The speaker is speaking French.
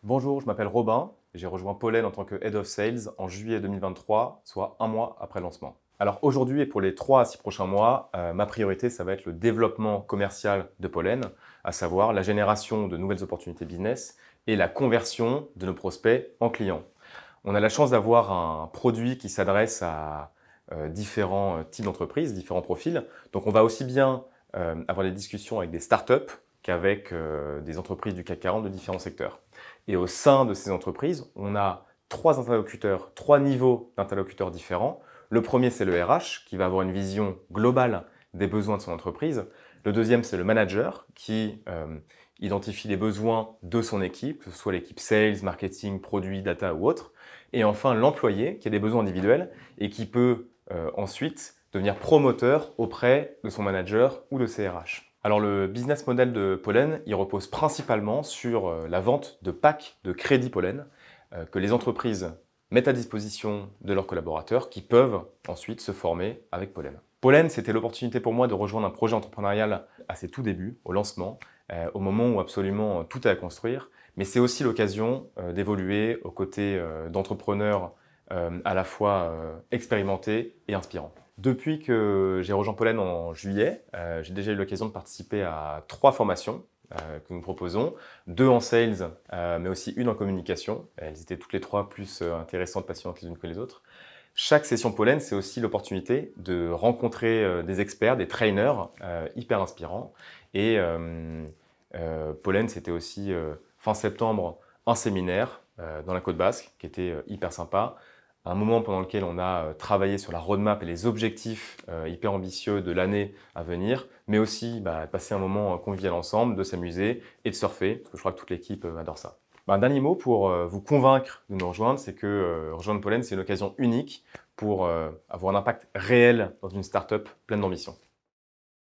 Bonjour, je m'appelle Robin. J'ai rejoint Pollen en tant que Head of Sales en juillet 2023, soit un mois après le lancement. Alors aujourd'hui et pour les 3 à 6 prochains mois, ma priorité, ça va être le développement commercial de Pollen, à savoir la génération de nouvelles opportunités business et la conversion de nos prospects en clients. On a la chance d'avoir un produit qui s'adresse à différents types d'entreprises, différents profils. Donc on va aussi bien avoir des discussions avec des startups qu'avec des entreprises du CAC 40 de différents secteurs. Et au sein de ces entreprises, on a 3 interlocuteurs, 3 niveaux d'interlocuteurs différents. Le premier, c'est le RH, qui va avoir une vision globale des besoins de son entreprise. Le deuxième, c'est le manager, qui identifie les besoins de son équipe, que ce soit l'équipe sales, marketing, produit, data ou autre. Et enfin, l'employé, qui a des besoins individuels et qui peut ensuite devenir promoteur auprès de son manager ou de ses RH. Alors le business model de Pollen, il repose principalement sur la vente de packs de crédit Pollen que les entreprises mettent à disposition de leurs collaborateurs qui peuvent ensuite se former avec Pollen. Pollen, c'était l'opportunité pour moi de rejoindre un projet entrepreneurial à ses tout débuts, au lancement, au moment où absolument tout est à construire, mais c'est aussi l'occasion d'évoluer aux côtés d'entrepreneurs à la fois expérimentés et inspirants. Depuis que j'ai rejoint Pollen en juillet, j'ai déjà eu l'occasion de participer à 3 formations que nous proposons, 2 en sales, mais aussi une en communication. Elles étaient toutes les 3 plus intéressantes, passionnantes les unes que les autres. Chaque session Pollen, c'est aussi l'opportunité de rencontrer des experts, des trainers hyper inspirants. Et Pollen, c'était aussi fin septembre un séminaire dans la Côte Basque qui était hyper sympa. Un moment pendant lequel on a travaillé sur la roadmap et les objectifs hyper ambitieux de l'année à venir, mais aussi passer un moment convivial ensemble, de s'amuser et de surfer, parce que je crois que toute l'équipe adore ça. Un dernier mot pour vous convaincre de nous rejoindre, c'est que rejoindre Pollen, c'est une occasion unique pour avoir un impact réel dans une startup pleine d'ambition.